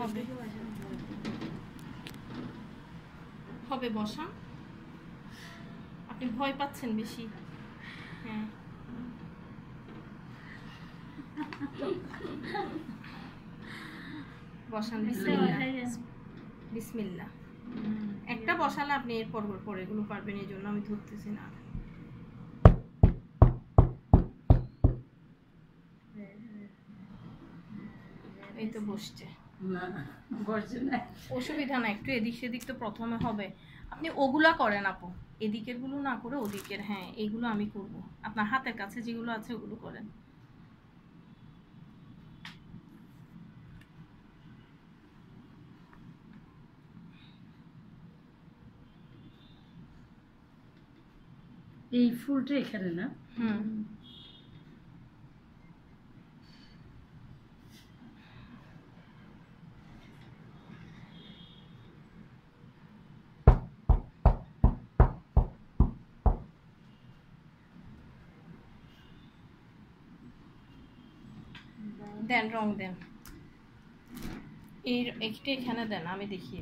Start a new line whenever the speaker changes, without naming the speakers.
হবে হবে বসা। আপনি ভয় পাচ্ছেন বেশি। হ্যাঁ বসান। বিসমিল্লাহ বিসমিল্লাহ। একটা বসালে আপনি এর পর এগুলো পারবেন, এই জন্য আমি ধরতেছি না। এই তো বসছে, অসুবিধা না, একটু এদিক সেদিক তো প্রথমে হবে। আপনি ওগুলা করেন আপু, এদিকের গুলো না করে ওদিকের। হ্যাঁ এইগুলো আমি করব, আপনার হাতের কাছে যেগুলো আছে ওগুলো করেন।
এই ফুলটা এখানে না?
দেন রং দেন, এই একটা এখানে দেন, আমি দেখি।